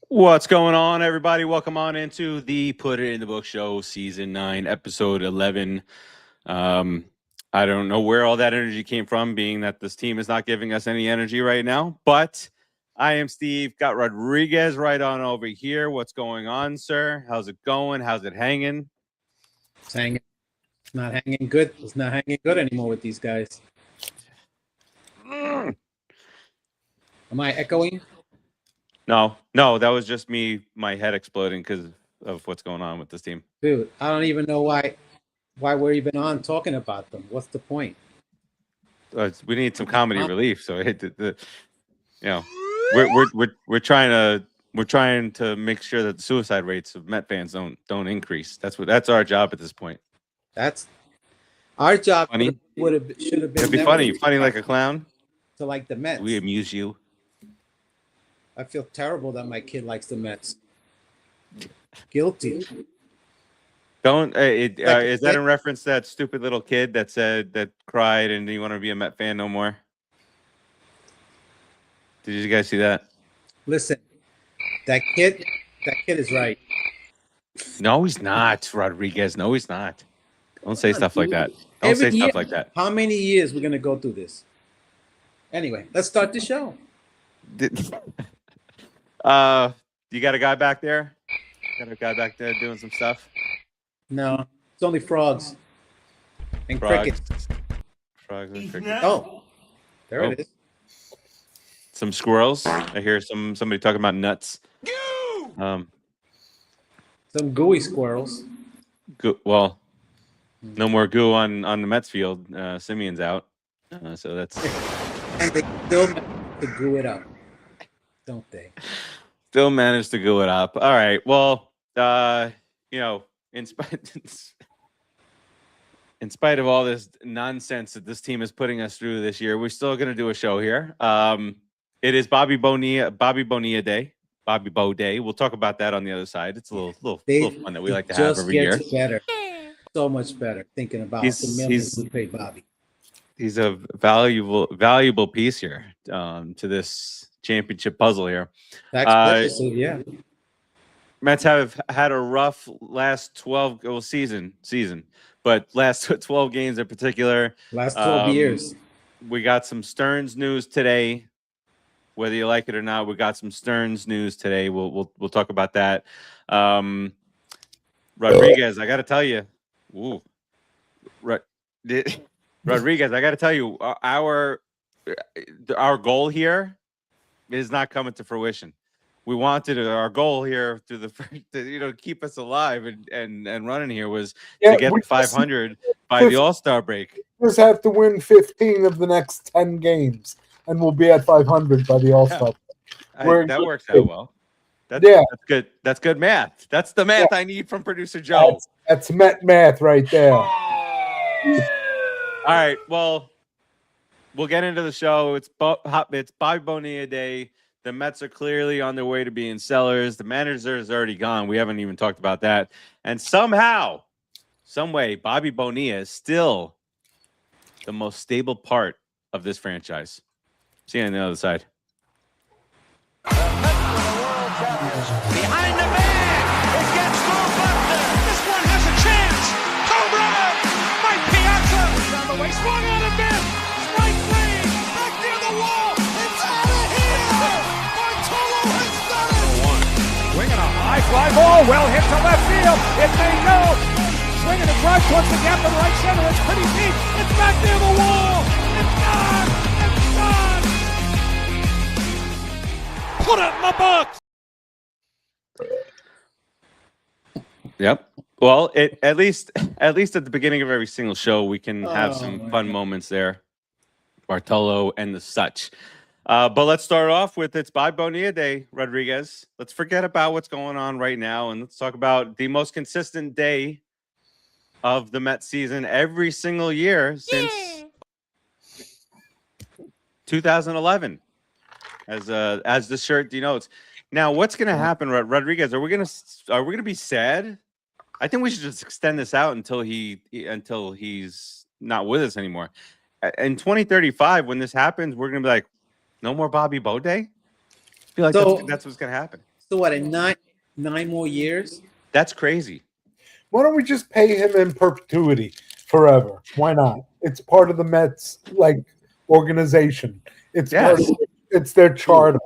What's going on, everybody? Welcome on into the Put It in the Book Show, Season 9, Episode 11. I don't know where all that energy came from, being that this team is not giving us any energy right now. But I am Steve. Got Rodriguez right on over here. What's going on, sir? How's it going? How's it hanging? It's hanging. It's not hanging good. It's not hanging good anymore with these guys. Am I echoing? No, that was just me, my head exploding because of what's going on with this team. Dude, I don't even know why we're even on talking about them. What's the point? We need some comedy relief, so we're trying to make sure that the suicide rates of Met fans don't increase. That's our job at this point. That's our job. Funny? Should have been. It'd be funny like a clown. To like the Mets. We amuse you. I feel terrible that my kid likes the Mets. Guilty. Don't is that in reference to that stupid little kid that cried and didn't want to be a Met fan no more? Did you guys see that? Listen, that kid is right. No, he's not, Rodriguez. No, he's not. Don't say stuff like that. Don't say stuff like that. How many years we're gonna go through this? Anyway, let's start the show. You got a guy back there? Got a guy back there doing some stuff? No, it's only frogs and Frogs. crickets. Frogs and crickets. Oh, there it is. Some squirrels. I hear somebody talking about nuts. Some gooey squirrels. Well, no more goo on the Mets field. Simeon's out, so that's. And they still manage to goo it up, don't they? Still managed to goo it up. All right. Well, in spite of all this nonsense that this team is putting us through this year, we're still going to do a show here. It is Bobby Bonilla Day. Bobby Bo Day. We'll talk about that on the other side. It's a little fun that we like to have every year. Better. So much better thinking about the millions we paid Bobby. He's a valuable piece here to this championship puzzle here. Yeah. Mets have had a rough last season, but last 12 games in particular. Last 12 years. We got some Stearns news today. Whether you like it or not, we got some Stearns news today. We'll talk about that. Rodriguez, I got to tell you, Rodriguez, I got to tell you, our goal here is not coming to fruition. We wanted our goal here to keep us alive and running here was to get to 500 by the All-Star break. We just have to win 15 of the next 10 games, and we'll be at 500 by the All-Star break. That works out well. That's good. That's good math. That's the math I need from producer Joe. That's Met math right there. All right. Well, we'll get into the show. It's Bobby Bonilla Day. The Mets are clearly on their way to being sellers. The manager is already gone. We haven't even talked about that. And somehow, some way, Bobby Bonilla is still the most stable part of this franchise. See you on the other side. Behind the bag, it gets through Buckner. This one has a chance. Home run! Mike Piazza is on the way. Swung on a miss. Strike three. Back near the wall. It's out of here. Bartolo has done it. Swinging a high fly ball, well hit to left field. It may go. Swinging a drive towards the gap in right center. It's pretty deep. It's back near the wall. It's gone. It's gone. Put it in the books. Yep. Well, at least at the beginning of every single show, we can have some fun moments there. Bartolo and the such. But let's start off with it's Bobby Bonilla Day, Rodriguez. Let's forget about what's going on right now, and let's talk about the most consistent day of the Mets season every single year since 2011, as the shirt denotes. Now, what's going to happen, Rodriguez? Are we going to be sad? I think we should just extend this out until he's not with us anymore. In 2035, when this happens, we're going to be like, no more Bobby Bo Day. I feel like that's what's going to happen. So what? In nine more years? That's crazy. Why don't we just pay him in perpetuity forever? Why not? It's part of the Mets organization. It's part of it's their charter.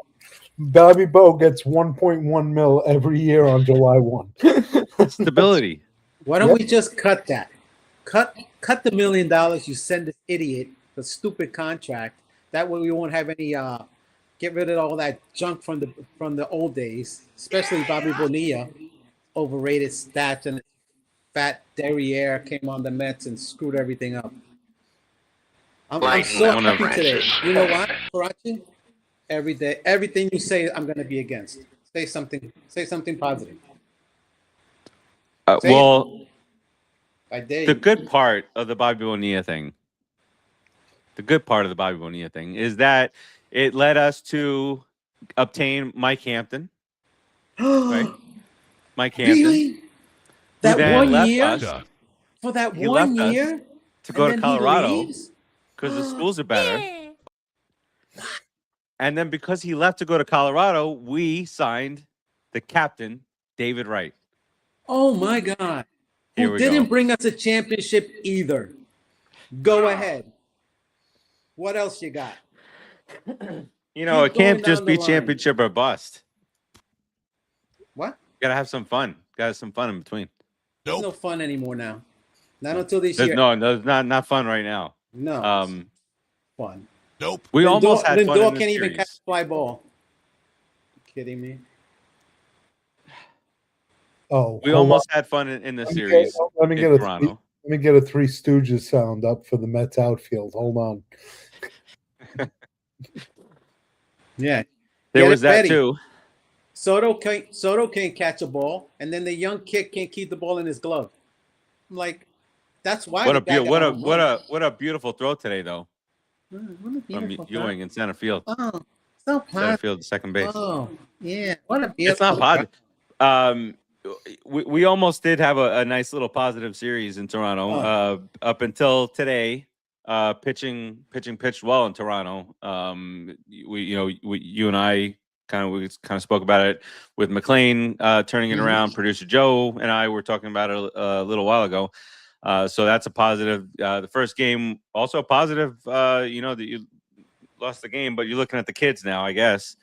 Bobby Bo gets 1.1 mil every year on July 1. Stability. Why don't we just cut that? Cut the $1 million you send this idiot the stupid contract. That way we won't have any get rid of all that junk from the old days, especially Bobby Bonilla, overrated stats and fat derriere came on the Mets and screwed everything up. I'm so happy today. You know what, Farace? Every day, everything you say, I'm going to be against. Say something positive. Well, the good part of the Bobby Bonilla thing, is that it led us to obtain Mike Hampton. Right? Mike Hampton. Really? That 1 year? For that He 1 left us year? to go to Colorado because the schools are better. And then because he left to go to Colorado, we signed the captain, David Wright. Oh, my God. Here Who we didn't go. bring us a championship either. Go ahead. What else you got? You know, Keep it can't going just down be the line. championship or bust. What? Gotta have some fun. Gotta have some fun in between. There's no fun anymore now. Not until this There's year. no, not fun right now. No. Fun. We almost had fun Lindor in this can't even series. catch a fly ball. You kidding me? Oh, We hold almost had fun in the on. series Let me in get a Toronto. let me get a Three Stooges sound up for the Mets outfield. Hold on. Yeah. There Get was it that ready. too. Soto can't catch a ball, and then the young kid can't keep the ball in his glove. I'm like, that's why. What the a guy got home run. what a beautiful throw today though What a from beautiful Ewing guy. in center field. Oh, so Center positive. field to second base. Oh, yeah. What a beautiful. It's not positive. We almost did have a nice little positive series in Toronto up until today. Pitching pitched well in Toronto. You and I kind of spoke about it with McLean turning it around. Producer Joe and I were talking about it a little while ago. So that's a positive. The first game also positive. That you lost the game, but you're looking at the kids now. I guess.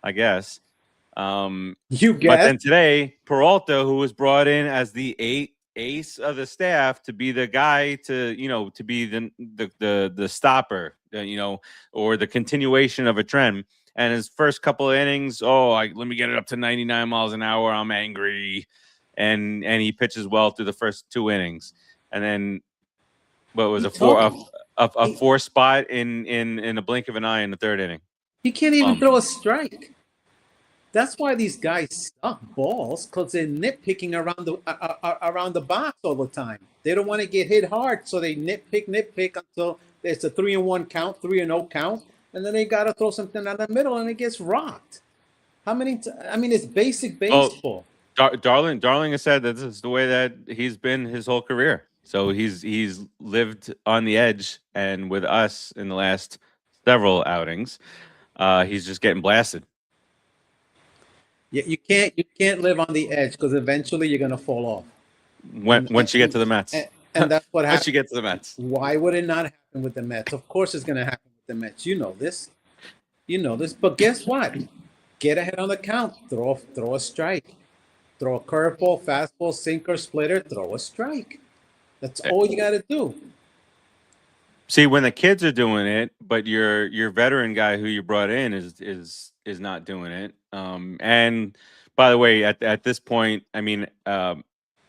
You But guess. then today, Peralta, who was brought in as the ace of the staff to be the guy to be the stopper, or the continuation of a trend. And his first couple of innings, let me get it up to 99 miles an hour. I'm angry, and he pitches well through the first two innings, and then what was a four spot in a blink of an eye in the third inning. He can't even throw a strike. That's why these guys suck balls, because they're nitpicking around the box all the time. They don't want to get hit hard, so they nitpick until it's a 3-1 count, 3-0 count, and then they got to throw something out the middle, and it gets rocked. How many? It's basic baseball. Darling has said that this is the way that he's been his whole career. So he's lived on the edge, and with us in the last several outings, he's just getting blasted. Yeah, you can't live on the edge, because eventually you're gonna fall off. Once you get to the Mets, and that's what happens. Once you get to the Mets, why would it not happen with the Mets? Of course, it's gonna happen with the Mets. You know this. But guess what? Get ahead on the count. Throw a strike. Throw a curveball, fastball, sinker, splitter. Throw a strike. That's all you got to do. See, when the kids are doing it, but your veteran guy who you brought in is not doing it. And by the way, at this point,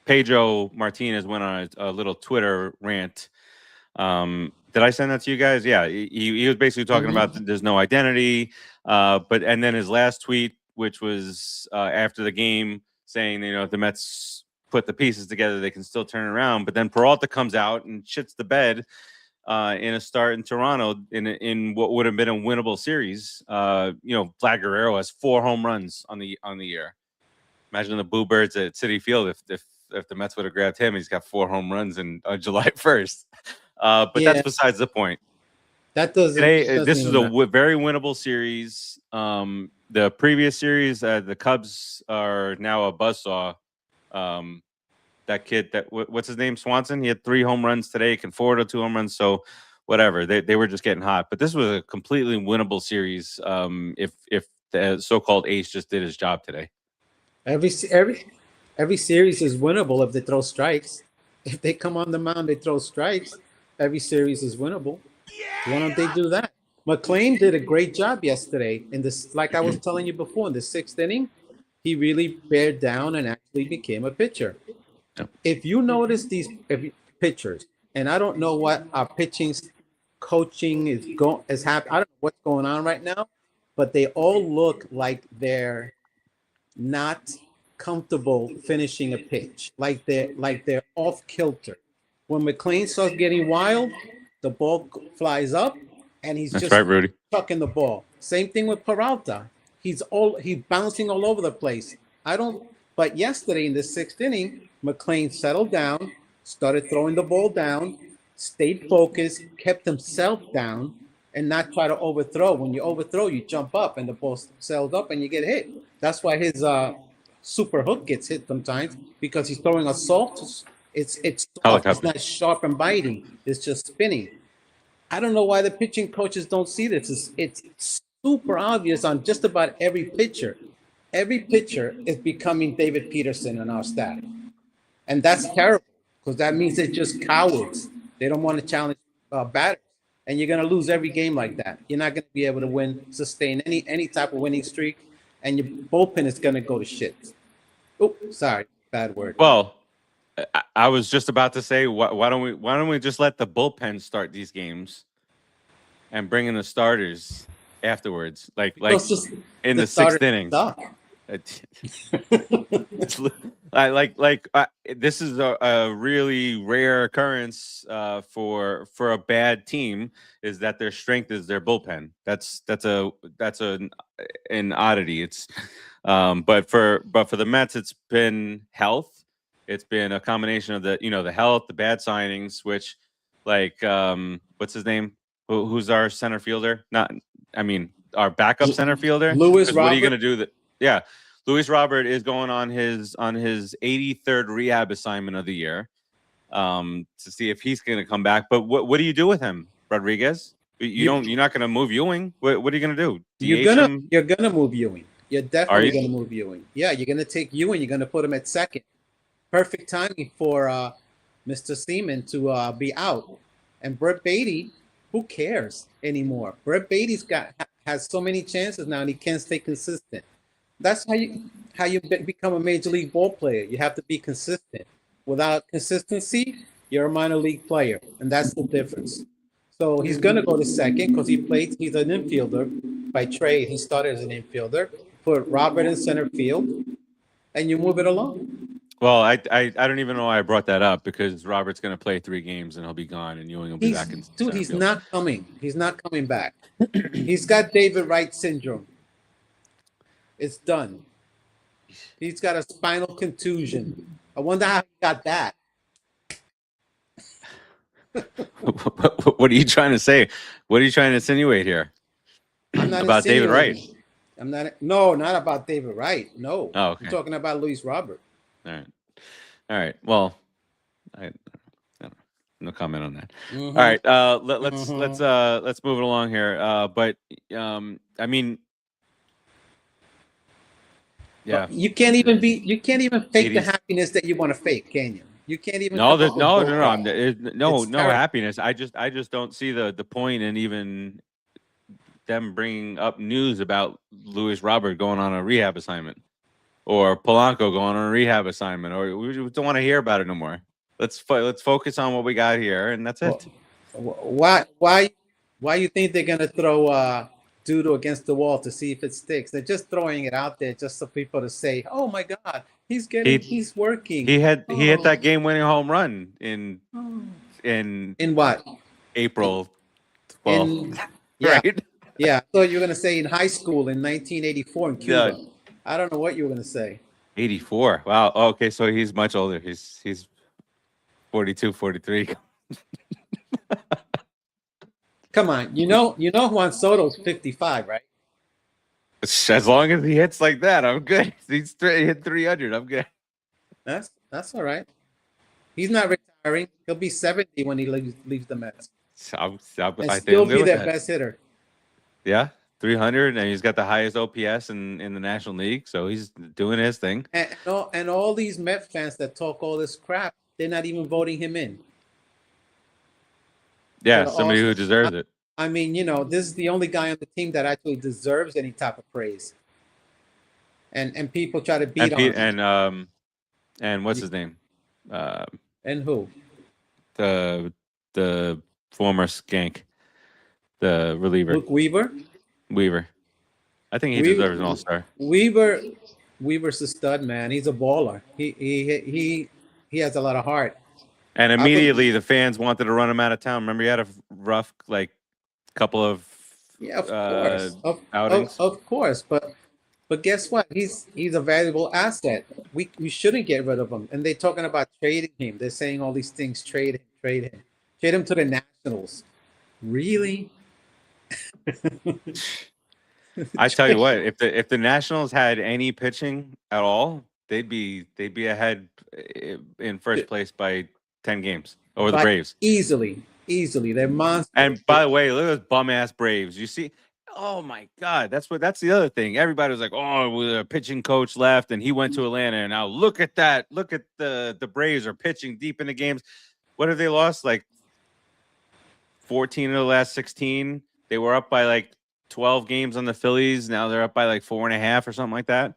Pedro Martinez went on a little Twitter rant. Did I send that to you guys? Yeah, he was basically talking about there's no identity. And then his last tweet, which was after the game, saying if the Mets put the pieces together, they can still turn around. But then Peralta comes out and shits the bed in a start in Toronto in what would have been a winnable series. Vlad Guerrero has 4 home runs on the year. Imagine the Bluebirds at Citi Field if the Mets would have grabbed him. He's got 4 home runs on July 1st. But that's besides the point. That doesn't. Today, this is a very winnable series. the previous series, the Cubs are now a buzzsaw. That kid, what's his name, Swanson? He had 3 home runs today. Can forward to 2 home runs. So whatever, they were just getting hot. But this was a completely winnable series. If the so-called ace just did his job today. Every series is winnable if they throw strikes. If they come on the mound, they throw strikes. Every series is winnable. Why don't they do that? McClain did a great job yesterday in this. Like I was telling you before, in the 6th inning, he really bared down and actually became a pitcher. If you notice these pitchers, and I don't know what our pitching coaching is happening. I don't know what's going on right now, but they all look like they're not comfortable finishing a pitch, like they're off kilter. When McClain starts getting wild, the ball flies up, and he's That's just right, Rudy. chucking the ball. Same thing with Peralta. He's bouncing all over the place. But yesterday in the 6th inning, McClain settled down, started throwing the ball down, stayed focused, kept himself down, and not try to overthrow. When you overthrow, you jump up, and the ball sails up, and you get hit. That's why his super hook gets hit sometimes, because he's throwing a soft. It's soft. It's not sharp and biting. It's just spinning. I don't know why the pitching coaches don't see this. It's super obvious on just about every pitcher. Every pitcher is becoming David Peterson in our staff. And that's terrible, because that means they're just cowards. They don't want to challenge batters. And you're going to lose every game like that. You're not going to be able to sustain any type of winning streak, and your bullpen is going to go to shit. Oh, sorry, bad word. Well, I was just about to say, why don't we just let the bullpen start these games and bring in the starters afterwards, like in the 6th inning. This is a really rare occurrence for a bad team, is that their strength is their bullpen. That's an oddity. It's but for the Mets, it's been health. It's been a combination of the health, the bad signings, which what's his name? Who's our center fielder? Our backup center fielder. Luis Robert. What are you going to do? Yeah. Luis Robert is going on his 83rd rehab assignment of the year, to see if he's going to come back. But what do you do with him, Rodriguez? You're not going to move Ewing. What are you going to do? You're gonna move Ewing. You're definitely going to move Ewing. Yeah, you're going to take Ewing. You're going to put him at second. Perfect timing for Mr. Seaman to be out. And Brett Beatty, who cares anymore? Brett Beatty's has so many chances now, and he can't stay consistent. That's how you become a major league ball player. You have to be consistent. Without consistency, you're a minor league player, and that's the difference. So he's going to go to second because he's an infielder by trade. He started as an infielder. Put Robert in center field, and you move it along. Well, I don't even know why I brought that up, because Robert's going to play 3 games and he'll be gone, and Ewing will be back in. Dude, he's not coming. He's not coming back. He's got David Wright syndrome. It's done. He's got a spinal contusion. I wonder how he got that. What are you trying to say? What are you trying to insinuate here? I'm not about David Wright. I'm not. No, not about David Wright. No. Oh, okay. I'm talking about Luis Robert. All right. Well, no comment on that. Mm-hmm. All right. Let's move it along here. Yeah. But you can't even fake the happiness that you want to fake, can you? You can't even. No happiness. I just don't see the point in even them bringing up news about Luis Robert going on a rehab assignment, or Polanco going on a rehab assignment, or we don't want to hear about it no more. Let's focus on what we got here, and that's it. Why you think they're gonna throw Dudo against the wall to see if it sticks? They're just throwing it out there just so people to say, "Oh my God, he's working." He hit that game-winning home run in what? April 12th. Right? Yeah, I thought you were gonna say in high school in 1984 in Cuba. Yeah. I don't know what you were gonna say. 84. Wow. Okay, so he's much older. He's 42, 43. Come on, you know Juan Soto's 55, right? As long as he hits like that, I'm good. He's hit 300. I'm good. That's all right. He's not retiring. He'll be 70 when he leaves the Mets, I and think still I'm good be with their that. best hitter. Yeah, 300, and he's got the highest OPS in the National League, so he's doing his thing. And all these Met fans that talk all this crap, they're not even voting him in. Yeah, So somebody who deserves it. I mean, this is the only guy on the team that actually deserves any type of praise. And people try to beat on him. And what's his name? And who? The former skank, the reliever. Luke Weaver? Weaver. I think he deserves an all-star. Weaver's a stud, man. He's a baller. He has a lot of heart. And immediately the fans wanted to run him out of town. Remember, he had a rough couple of outings. Of course, but guess what? He's a valuable asset. We shouldn't get rid of him. And they're talking about trading him. They're saying all these things. Trade him to the Nationals. Really? I tell you what, if the Nationals had any pitching at all, they'd be ahead in first place by 10 games over the Braves. Easily. They're monsters. And by the way, look at those bum ass Braves. You see, oh my God, that's the other thing. Everybody was like, oh, the pitching coach left and he went to Atlanta. And now look at that. Look at the Braves are pitching deep into games. What have they lost? Like 14 of the last 16. They were up by like 12 games on the Phillies. Now they're up by like 4.5 or something like that.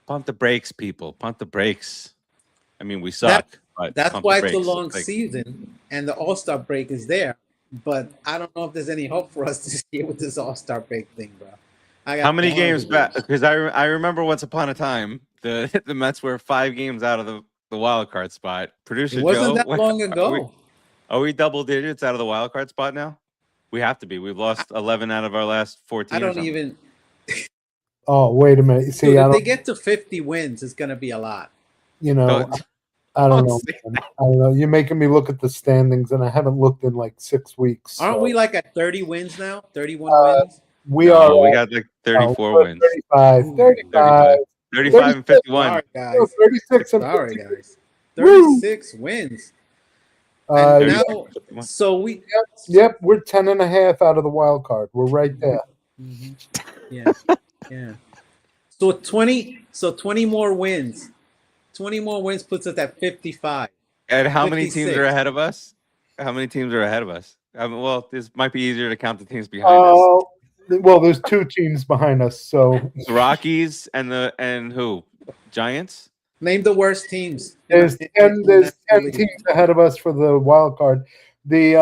Pump the brakes, people. Pump the brakes. I mean, we suck. That's why it's a long season and the All-Star break is there. But I don't know if there's any hope for us this year with this All-Star break thing, bro. How many games back? Because I remember once upon a time the Mets were 5 games out of the wild card spot. Producer It wasn't Joe, that long ago. Are we double digits out of the wild card spot now? We have to be. We've lost 11 out of our last 14. I don't even. Oh, wait a minute. See, Dude, if they get to 50 wins, it's going to be a lot. I don't know. I don't know. You're making me look at the standings, and I haven't looked in like 6 weeks. Aren't we like at 30 wins now? 31 wins? We got like 34 wins. 35 and 51. Sorry, guys. 36 and Sorry, 52. guys. 36 wins. And now, so we. Yep, we're 10.5 out of the wild card. We're right there. Mm-hmm. Yeah. So 20 more wins. 20 more wins puts us at 55. And how many 56. teams are ahead of us? Well, this might be easier to count the teams behind us. Well, there's 2 teams behind us. So The Rockies and who? Giants? Name the worst teams. there's 10 teams ahead of us for the wild card. The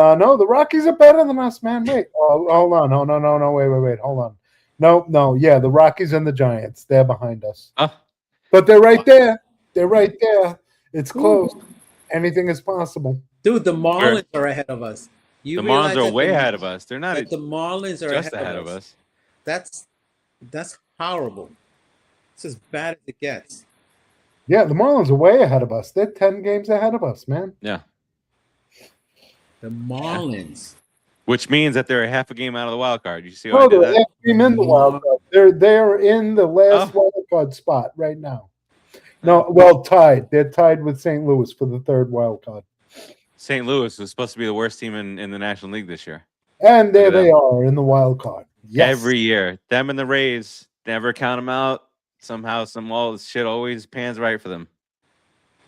Rockies are better than us, man. Wait, hold on. No, wait, hold on. No, yeah, the Rockies and the Giants, they're behind us. But they're right there. It's close. Anything is possible. Dude, the Marlins are ahead of us. The Marlins are way ahead of us. They're not. The Marlins are just ahead of us. That's horrible. It's as bad as it gets. Yeah, the Marlins are way ahead of us. They're 10 games ahead of us, man. Yeah. The Marlins. Which means that they're a half a game out of the wild card. You see No, they're half a game in the wild card. They're in the last wild card spot right now. No, well, tied. They're tied with St. Louis for the 3rd wild card. St. Louis was supposed to be the worst team in the National League this year. And there they are in the wild card. Yes. Every year. Them and the Rays, never count them out. Somehow, all this shit always pans right for them.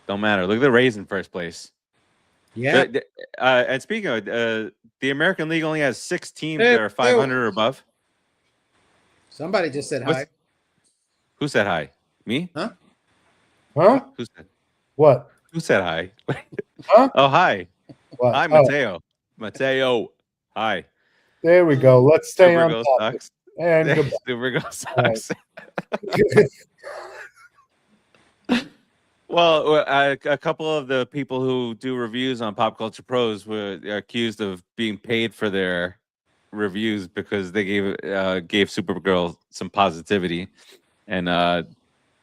Don't matter. Look at the Rays in first place. Yeah. And speaking of the American League only has 6 teams that are 500 or above. Somebody just said hi. Who said hi? Me? Huh? Who said? What? Who said hi? Huh? Oh, hi. What? Hi, Mateo. Mateo. Hi. There we go. Let's stay Super on Go topic. Sox. And goodbye. Super Go Sox. Well, a couple of the people who do reviews on Pop Culture Pros were accused of being paid for their reviews because they gave Supergirl some positivity, and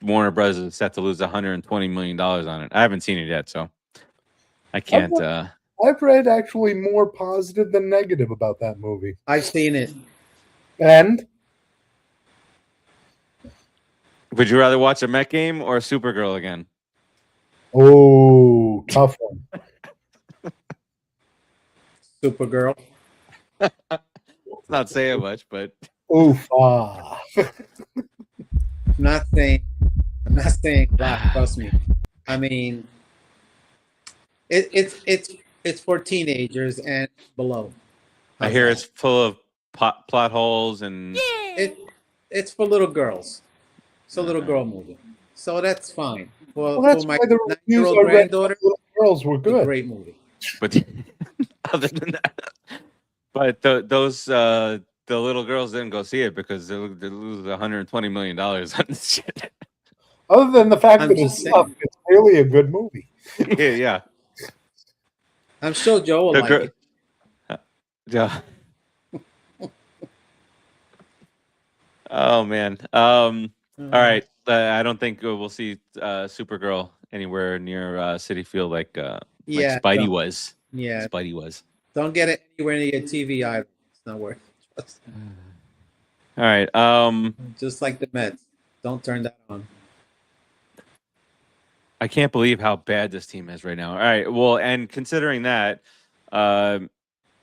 Warner Bros. Is set to lose $120 million on it. I haven't seen it yet, so I can't. I've read actually more positive than negative about that movie. I've seen it. And Would you rather watch a Met game or Supergirl again? Oh, tough one. Supergirl. It's not saying much, but Oof. I'm not saying a lot. Trust me. I mean, it's for teenagers and below. I hear it's full of plot holes and It's for little girls. It's a little girl movie, so that's fine. Well, that's for my why the reviews 9-year-old I read granddaughter, for little girls were it's a good. great movie. but other than that, but the little girls didn't go see it because they lose $120 million on this shit. Other than the fact I'm that just it's tough, it's really a good movie. Yeah. I'm sure Joe will like it. Yeah. Oh man. All right. I don't think we'll see Supergirl anywhere near Citi Field like Spidey don't. was. Yeah, Spidey was. don't get it anywhere near your TV either. It's not worth it. All right. Just like the Mets, don't turn that on. I can't believe how bad this team is right now. All right. Well, and considering that,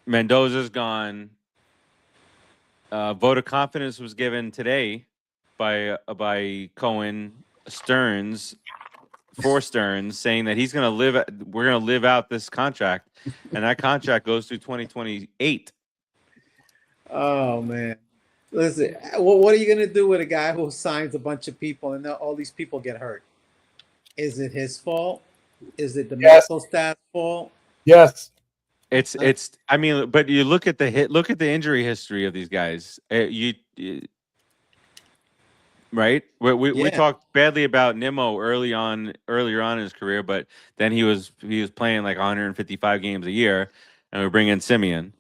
Mendoza's gone. Vote of confidence was given today by Cohen Stearns for Stearns, saying that we're gonna live out this contract, and that contract goes through 2028. Oh man, listen. What are you gonna do with a guy who signs a bunch of people and all these people get hurt? Is it his fault? Is it the medical staff's fault? Yes. It's. I mean, but you look at the injury history of these guys. Right? We talked badly about Nimmo earlier on in his career, but then he was playing like 155 games a year, and we bring in Simeon,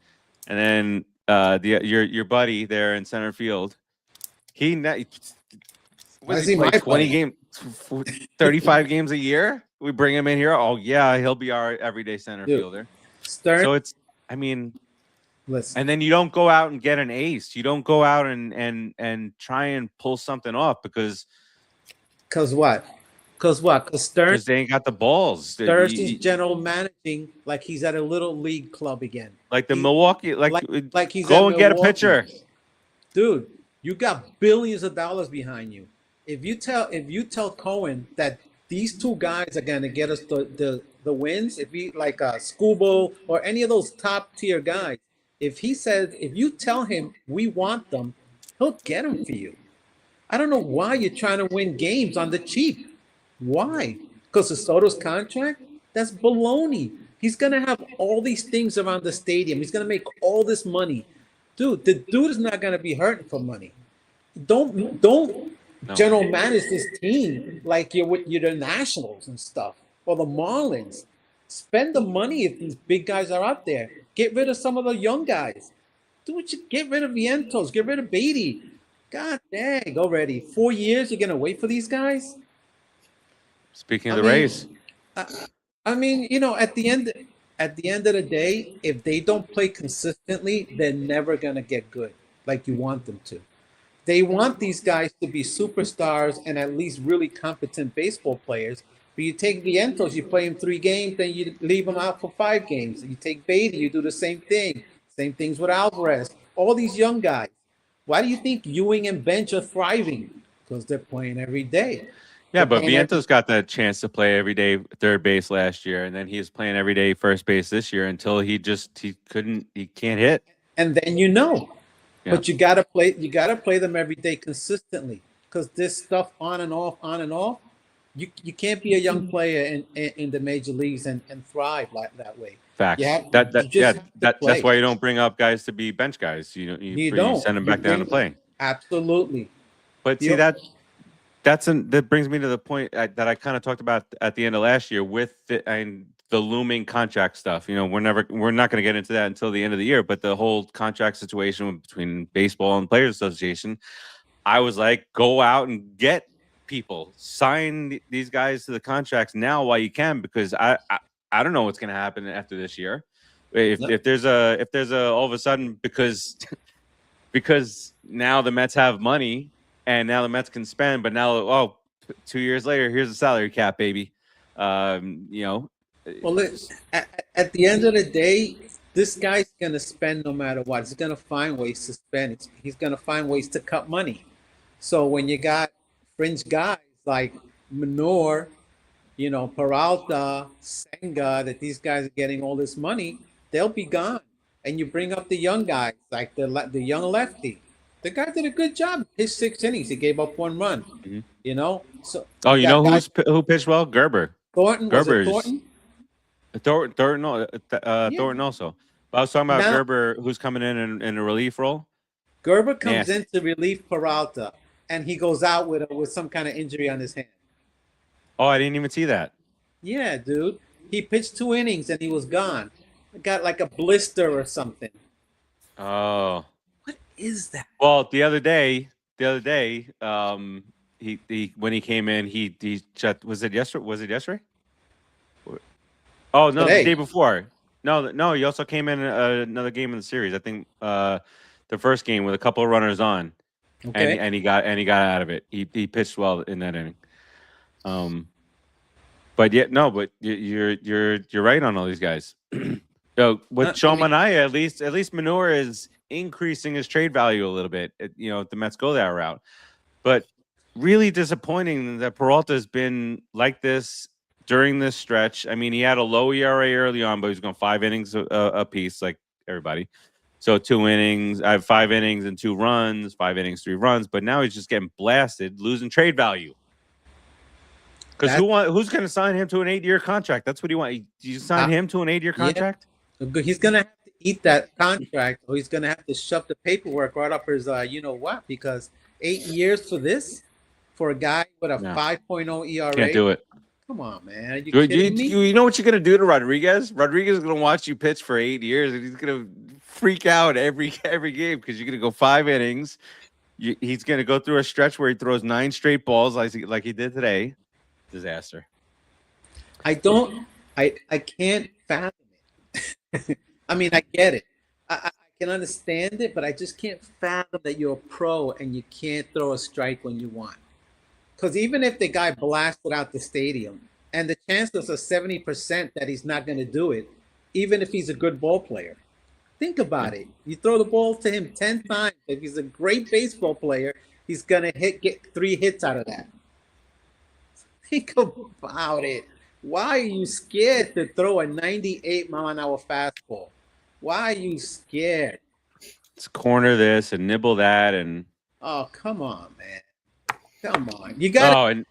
and then your buddy there in center field, he 20 games, 35 games a year. We bring him in here. Oh yeah, he'll be our everyday center fielder. Stearns. So it's, I mean, listen. and then you don't go out and get an ace. You don't go out and try and pull something off because what? Because Stearns they ain't got the balls. Stearns is general managing like he's at a little league club again. Like the Milwaukee, like he's go at and get a Milwaukee. pitcher, dude. You got billions of dollars behind you. If you tell Cohen that these two guys are gonna get us the wins, if he like Scoobo or any of those top tier guys, if you tell him we want them, he'll get them for you. I don't know why you're trying to win games on the cheap. Why? Because of Soto's contract? That's baloney. He's gonna have all these things around the stadium. He's gonna make all this money. Dude, the dude is not gonna be hurting for money. Don't general manage this team like you're the Nationals and stuff or the Marlins. Spend the money if these big guys are out there. Get rid of some of the young guys. Get rid of Vientos. Get rid of Beatty. God dang, already 4 years you're gonna wait for these guys. Speaking of the Rays, I mean, at the end of the day, if they don't play consistently, they're never gonna get good like you want them to. They want these guys to be superstars and at least really competent baseball players. But you take Vientos, you play him 3 games, then you leave him out for 5 games. You take Beatty, you do the same thing. Same things with Alvarez. All these young guys. Why do you think Ewing and Bench are thriving? Because they're playing every day. Yeah, but Vientos got that chance to play every day third base last year, and then he was playing every day first base this year until he can't hit. And then but you gotta play them every day consistently, because this stuff on and off. You can't be a young player in the major leagues and thrive like that way. Facts. That's why you don't bring up guys to be bench guys. You send them back down to play. Absolutely. But see that brings me to the point that I kind of talked about at the end of last year with the looming contract stuff. We're not going to get into that until the end of the year. But the whole contract situation between baseball and Players Association, I was like, go out and get people, sign these guys to the contracts now while you can, because I don't know what's going to happen after this year. If there's a all of a sudden because now the Mets have money and now the Mets can spend. But now, 2 years later, here's the salary cap, baby. You know. Well, at the end of the day, this guy's gonna spend no matter what. He's gonna find ways to spend. He's gonna find ways to cut money. So when you got fringe guys like Manor, Peralta, Senga, that these guys are getting all this money, they'll be gone. And you bring up the young guys like the young lefty. The guy did a good job. His 6 innings, he gave up 1 run. Mm-hmm. So you know who pitched well? Gerber. Thornton. Gerber's, Was it Thornton? Thornton also. But I was talking about Gerber, who's coming in a relief role. Gerber comes in to relieve Peralta, and he goes out with some kind of injury on his hand. Oh, I didn't even see that. Yeah, dude. He pitched 2 innings and he was gone. Got like a blister or something. Oh. What is that? Well, the other day, he when he came in, he shut. Was it yesterday? Oh no, Today. The day before. No. He also came in another game in the series. I think the first game with a couple of runners on, Okay. and he got out of it. He pitched well in that inning. But you're right on all these guys. So with Sean Manaea, at least Manure is increasing his trade value a little bit. If the Mets go that route, but really disappointing that Peralta has been like this during this stretch. I mean, he had a low ERA early on, but he's going 5 innings a piece, like everybody. So 2 innings, I have 5 innings and 2 runs, 5 innings, 3 runs. But now he's just getting blasted, losing trade value. Because who's going to sign him to an 8-year contract? That's what he wants. You sign him to an 8-year contract? Yeah. He's going to have to eat that contract, or he's going to have to shove the paperwork right up his, what? Because 8 years for this, for a guy with a 5.0 ERA? Can't do it. Come on, man. Are you kidding me? You know what you're going to do to Rodriguez? Rodriguez is going to watch you pitch for 8 years, and he's going to freak out every game because you're going to go 5 innings. He's going to go through a stretch where he throws 9 straight balls like he did today. Disaster. I can't fathom it. I mean, I get it. I can understand it, but I just can't fathom that you're a pro and you can't throw a strike when you want. Because even if the guy blasted out the stadium, and the chances are 70% that he's not going to do it, even if he's a good ball player. Think about it. You throw the ball to him 10 times. If he's a great baseball player, he's going to get 3 hits out of that. Think about it. Why are you scared to throw a 98-mile-an-hour fastball? Why are you scared? Let's corner this and nibble that and. Oh, come on, man. Come on. You got. Oh, and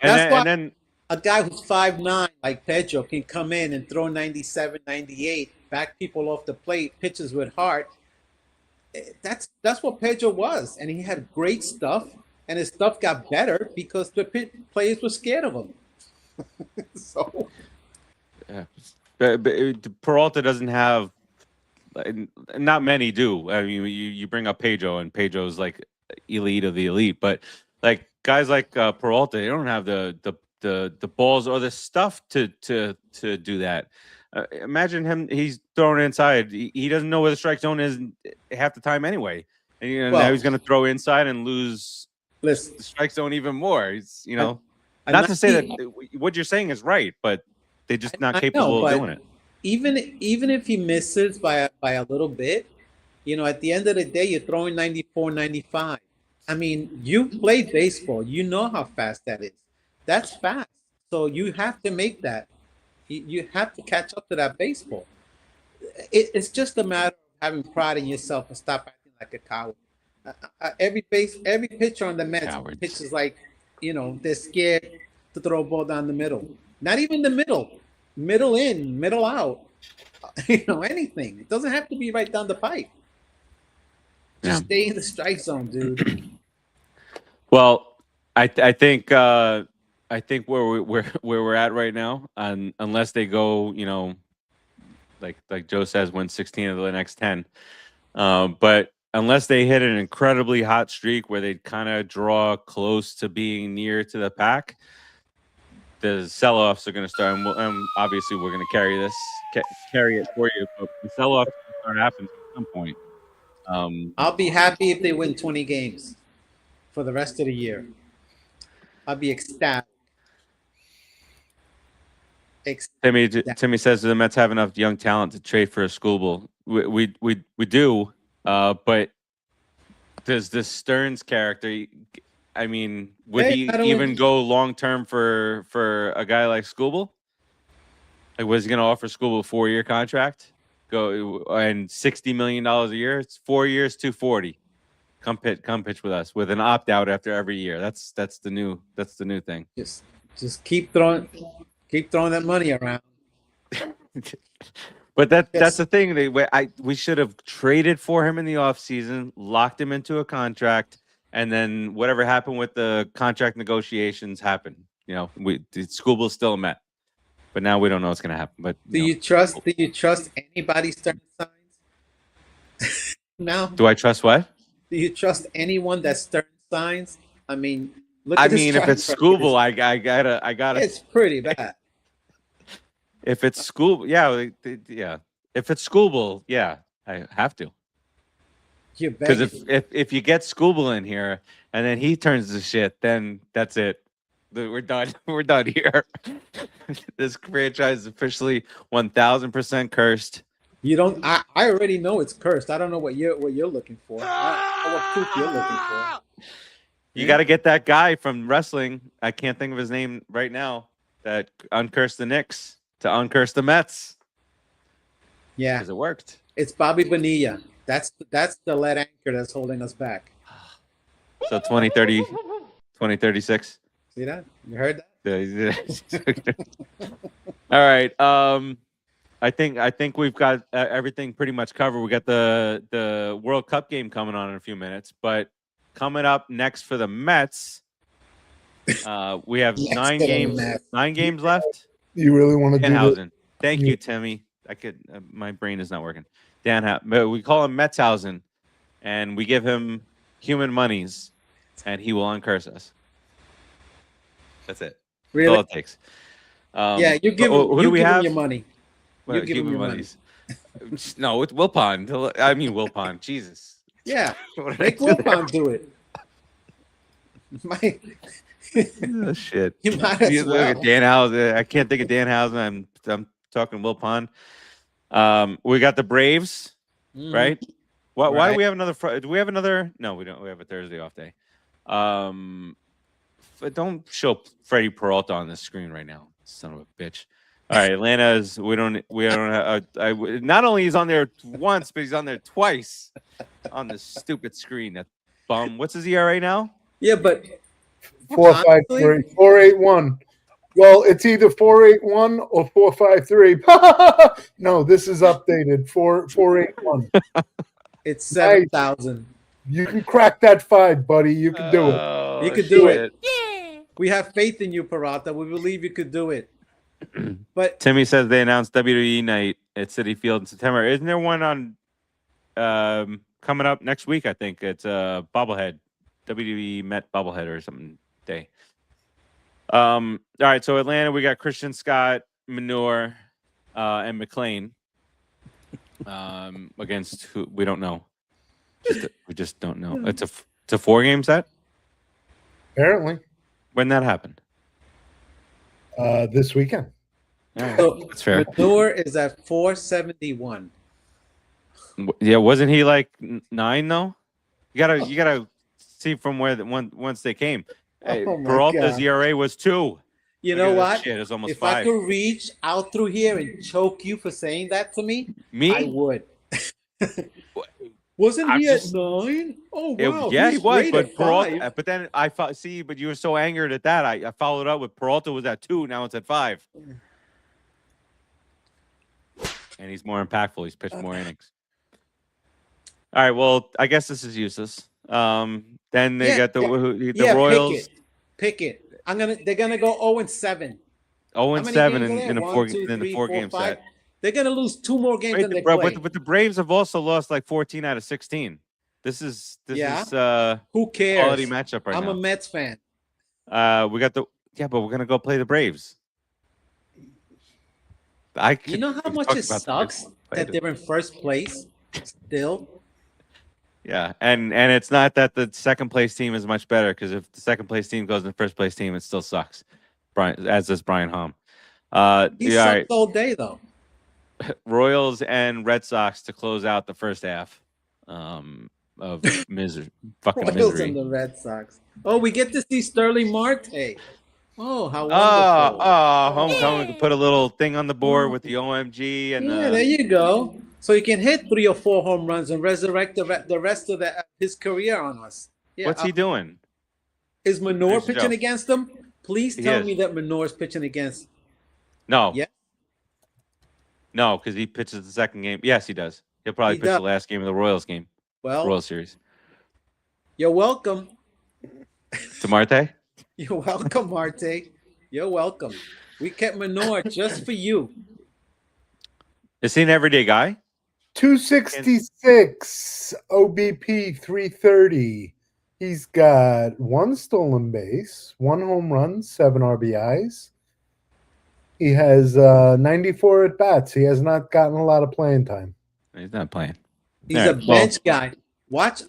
then a guy who's 5'9" like Pedro can come in and throw 97, 98, back people off the plate, pitches with heart. That's what Pedro was, and he had great stuff, and his stuff got better because the players were scared of him. So, yeah. But Peralta doesn't have. Not many do. I mean, you bring up Pedro, and Pedro's like elite of the elite, but like guys like Peralta, they don't have the balls or the stuff to do that. Imagine him; he's thrown inside. He doesn't know where the strike zone is half the time anyway, and now he's going to throw inside and lose the strike zone even more. He's not to say that what you're saying is right, but they're just not capable of doing it. Even if he misses by a little bit, at the end of the day, you're throwing 94, 95. I mean, you played baseball. You know how fast that is. That's fast. So you have to make that. You have to catch up to that baseball. It's just a matter of having pride in yourself and stop acting like a coward. Every pitcher on the Mets pitches like, they're scared to throw a ball down the middle. Not even the middle. Middle in, middle out. Anything. It doesn't have to be right down the pipe. Just stay in the strike zone, dude. Well, I think where we're at right now, unless they go, like Joe says, win 16 of the next 10, but unless they hit an incredibly hot streak where they kind of draw close to being near to the pack, the sell-offs are going to start, and obviously we're going to carry it for you. But the sell-offs are going to start happening at some point. I'll be happy if they win 20 games. for the rest of the year. I'll be ecstatic. Timmy says the Mets have enough young talent to trade for a Skubal. We do, but does this Stearns character? I mean, would he even go long term for a guy like Skubal? Like, was he going to offer Skubal a 4-year contract? Go and $60 million a year. It's 4 years, 240. Come pitch with us with an opt out after every year. That's the new thing. Just keep throwing that money around. But that's the thing. We should have traded for him in the offseason, locked him into a contract, and then whatever happened with the contract negotiations happened. You know, Skubal's still a Met, but now we don't know what's going to happen. But do you trust anybody Stearns signs? No. Do I trust what? Do you trust anyone that Stearns signs? I mean, if it's Skubal, I gotta. It's pretty bad. If it's Skubal, yeah. If it's Skubal, yeah, I have to. Because if you get Skubal in here and then he turns to shit, then that's it. We're done. We're done here. This franchise is officially 1,000% cursed. You don't. I already know it's cursed. I don't know what you're looking for. I don't know what proof you're looking for. You got to get that guy from wrestling. I can't think of his name right now. That uncursed the Knicks to uncurse the Mets. Yeah, because it worked. It's Bobby Bonilla. That's the lead anchor that's holding us back. So 2036. See that? You heard that? All right. I think we've got everything pretty much covered. We got the World Cup game coming on in a few minutes, but coming up next for the Mets, we have 9 games left. You really want to do Danhausen. Thank you, Timmy. My brain is not working. Danhausen. We call him Metshausen, and we give him human monies, and he will uncurse us. That's it. Really? That's all it takes. Yeah, you give him your money. Well, you give him your money. No, it's Wilpon. I mean Wilpon. Jesus. Yeah, make Wilpon do it. Oh, shit. You might as well. Look at Danhausen. I can't think of Danhausen. I'm talking Wilpon. We got the Braves, right? Why do we have another? Do we have another? No, we don't. We have a Thursday off day. But don't show Freddie Peralta on the screen right now, son of a bitch. All right, Atlanta's. We don't have. Not only he's on there once, but he's on there twice on this stupid screen. That bum. What's his ERA now? Yeah, but 4.53, 4.81. Well, it's either 4.81 or 4.53. No, this is updated. 4.81. It's 7,000. You can crack that 5, buddy. You can do it. You could do it. Yeah. We have faith in you, Peralta. We believe you could do it. But Timmy says they announced WWE night at Citi Field in September. Isn't there one on coming up next week? I think it's bobblehead, WWE Met bobblehead or something day. All right, so Atlanta, we got Christian Scott, Manure, and McLean against who we don't know. We just don't know. It's a 4-game set. Apparently, when that happened. This weekend. Right. So that's fair. Manure is at 471. Yeah, wasn't he like 9 though? You gotta see from where once they came. Peralta's ERA was 2. You know what? Shit, it's almost if 5. I could reach out through here and choke you for saying that to me, I would. Wasn't he at 9? Oh wow! Yeah, he was. But Peralta. But then but you were so angered at that. I followed up with Peralta was at 2. Now it's at 5. And he's more impactful. He's pitched more innings. All right. Well, I guess this is useless. Then they got the Royals. Pick it. They're gonna go 0-7. 0-7 in a 4-game set. They're gonna lose 2 more games than they play. But the Braves have also lost like 14 out of 16. This is who cares? Quality matchup right now. I'm a Mets fan. We got but we're gonna go play the Braves. You know how much it sucks that they're in first place still? Yeah, and it's not that the second place team is much better, because if the second place team goes in the first place team, it still sucks. Brian, as does Brian Hom. He Yeah, all sucks right. all day though. Royals and Red Sox to close out the first half of misery, fucking Royals misery. and the Red Sox. Oh, we get to see Sterling Marte. Oh, how Oh, wonderful! homecoming could put a little thing on the board with the OMG and Yeah, there you go. So he can hit 3 or 4 home runs and resurrect the rest of his career on us. Yeah, what's he doing? Is Menor There's pitching Joe. against him? Please He tell is. me that Menor's pitching against. No, Yeah, no, because he pitches the second game. Yes, he does. He'll probably He pitch does. the last game of the Royals game, well, Royals series. you're welcome. To Marte? You're welcome, Marte. You're welcome. We kept Menor just for you. Is he an everyday guy? 266 OBP 330. He's got 1 stolen base, 1 home run, 7 RBIs. He has 94 at bats. He has not gotten a lot of playing time. He's not playing. He's All a right, well- bench guy. Watch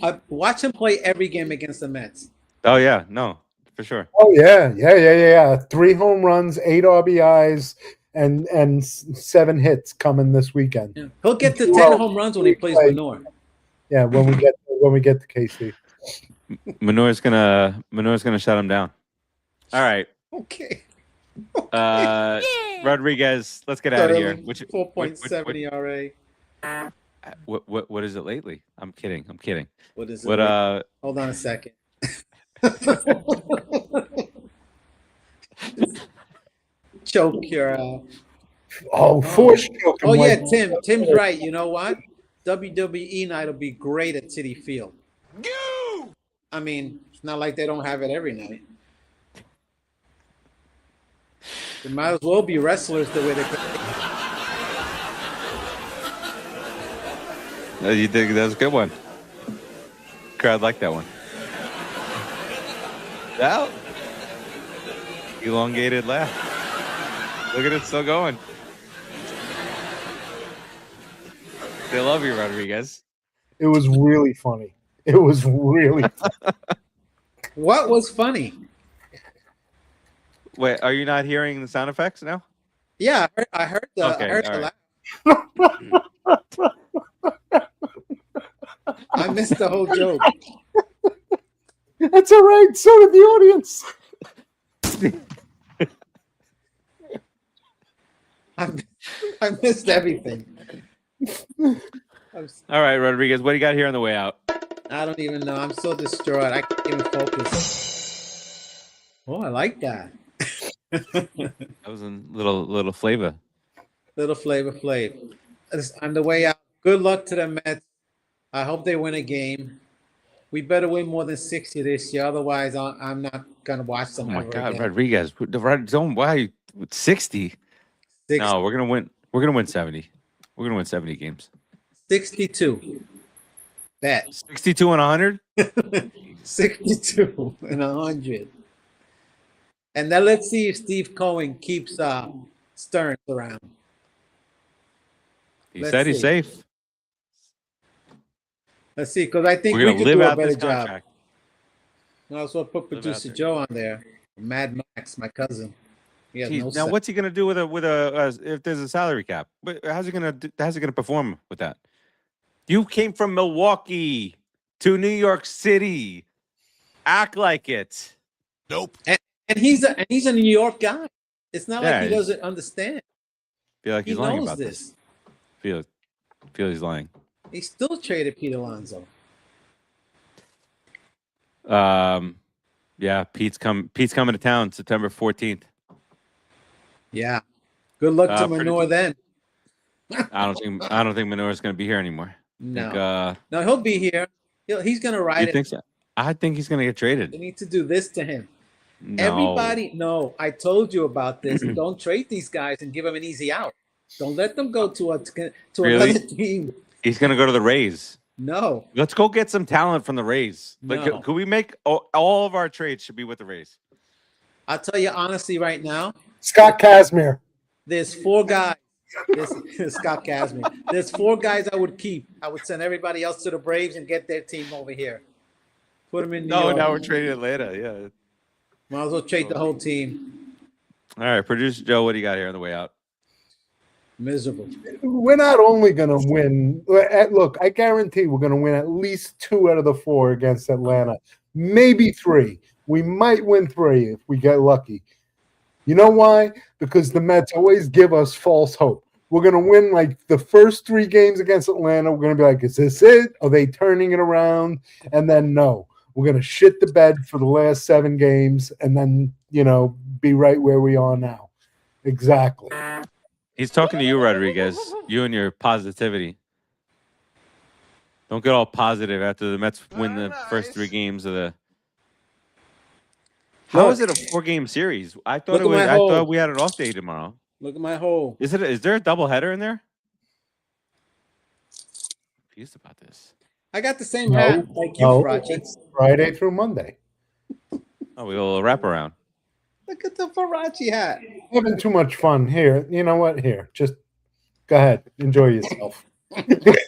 him play every game against the Mets. Oh yeah, no, for sure. Oh yeah. 3 home runs, 8 RBIs, and 7 hits coming this weekend. Yeah. He'll get to 10 Well, home runs when he plays like- Menor. Yeah, when we get to KC. Menor's gonna shut him down. All right, Okay. Rodriguez, let's get out of here. Sterling, 4.7 ERA. What is it lately? I'm kidding. What is it? What Hold on a second. Choke your. Force choke him Oh yeah, like- Tim's right. You know what? WWE night will be great at Citi Field. I mean, it's not like they don't have it every night. They might as well be wrestlers the way they. you think that was a good one? Crowd liked that one. Out. Elongated laugh. Look at it still going. They love you, Rodriguez. It was really funny. It was really What was funny? Wait, are you not hearing the sound effects now? Yeah, I heard the Okay, I heard all the right. laugh. I missed the whole joke. That's all right. So did the audience. I missed everything. All right, Rodriguez, what do you got here on the way out? I don't even know. I'm so distraught. I can't even focus. Oh, I like that. That was a little flavor. Little Flavor Flav. On the way out. Good luck to the Mets. I hope they win a game. We better win more than 60 this year. Otherwise, I'm not gonna watch Oh them. my ever God, again. Rodriguez, don't why 60? 60, No, we're gonna win. We're gonna win 70. We're gonna win 70 games. 62. Bet. 62 and 100. 62 and 100. And then let's see if Steve Cohen keeps Stearns around. He Let's said he's see. safe. Let's see, because I think We're we gonna could live do a out better this job. contract. And also put Live out producer there. Joe on there. Mad Max, my cousin. He has Jeez, no now, sense. what's he gonna do with a if there's a salary cap? How's he gonna perform with that? You came from Milwaukee to New York City. Act like it. Nope. And he's a New York guy. It's not Yeah, like he he's- doesn't understand. Feel like He he's lying knows about this. this. Feel he's lying. He still traded Pete Alonso. Yeah, Pete's coming to town September 14th. Yeah. Good luck to pretty- Menor then. I don't think Menor's gonna be here anymore. No. No, he'll be here. He's gonna ride You it. think so? I think he's gonna get They traded. need to do this to him. No. Everybody, no, I told you about this. Don't trade these guys and give them an easy out. Don't let them go to Really? another team. He's gonna go to the Rays. No, Let's go get some talent from the Rays. Like, No. could we make all of our trades should be with the Rays? I'll tell you honestly right now, Scott Kazmir. there's 4 guys This Scott Kazmir. There's 4 guys I would keep. I would send everybody else to the Braves and get their team over here. Put them in New No, York. now we're trading Atlanta. Yeah. Might as well trade the whole team. All right, producer Joe, what do you got here on the way out? Miserable. We're not only going to win. Look, I guarantee we're going to win at least 2 out of the 4 against Atlanta. Maybe 3. We might win 3 if we get lucky. You know why? Because the Mets always give us false hope. We're going to win like the first 3 games against Atlanta. We're going to be like, is this it? Are they turning it around? And then no. We're going to shit the bed for the last 7 games and then, be right where we are now. Exactly. He's talking to you, Rodriguez. You and your positivity. Don't get all positive after the Mets win the first 3 games of the. How is it a 4-game series? I thought I thought we had an off day tomorrow. Look at my hole. Is there a doubleheader in there? Confused about this. I got the same hat like you, Farace. It's Friday through Monday. Oh, we will wrap around. Look at the Farace hat. Having too much fun here. You know what? Here, just go ahead, enjoy yourself.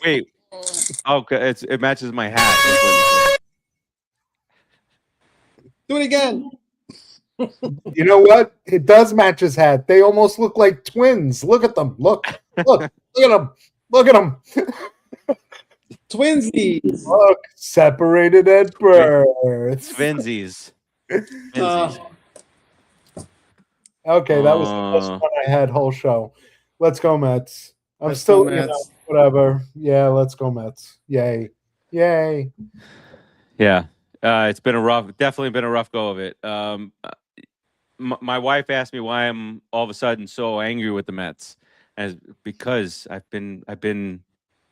Wait. Okay, it matches my hat. That's what you said. Do it again. You know what? It does match his hat. They almost look like twins. Look at them. Look at them. Look at them. Twinsies. Look, separated at birth. Twinsies. Okay, that was the best one I had whole show. Let's go Mets. I'm Let's still go Mets. whatever. Yeah, let's go Mets. Yay. Yay. Yeah. It's been definitely been a rough go of it. My wife asked me why I'm all of a sudden so angry with the Mets, because I've been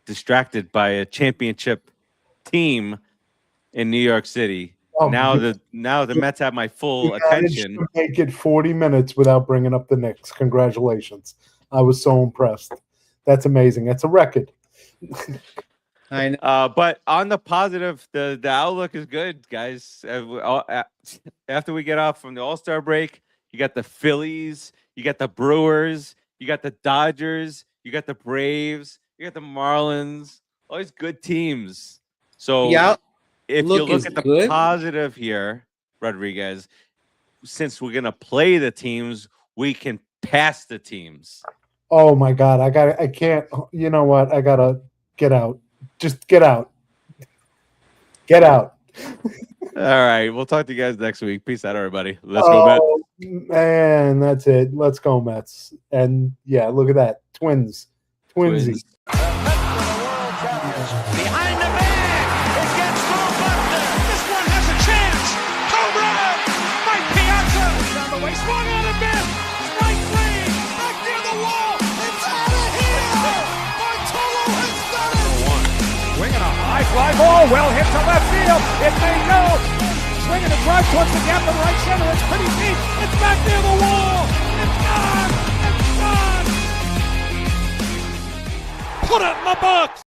distracted by a championship team in New York City. Oh, now the Mets have my full attention. To make it 40 minutes without bringing up the Knicks. Congratulations. I was so impressed. That's amazing. That's a record. I know. But on the positive, the outlook is good, guys. After we get off from the All-Star break, you got the Phillies, you got the Brewers, you got the Dodgers, you got the Braves, you got the Marlins. All these good teams. So if you look at the positive here, Rodriguez, since we're gonna play the teams, we can pass the teams. Oh my God. I can't. You know what? I gotta get out. Just get out. Get out. All right. We'll talk to you guys next week. Peace out, everybody. Let's go, Mets. Man, that's it. Let's go, Mets. And yeah, look at that. Twinsies. Behind the bag. It gets through Buster. This one has a chance. Home run. Mike Piazza. Down the way. Swung on a bit. Strike 3. Back near the wall. It's out of here. Bartolo has done it. Swinging a high fly ball, well hit to left field. It may go. Swinging a drive towards the gap in right center. It's pretty deep. It's back near the wall. It's gone. It's gone. Put it in the box.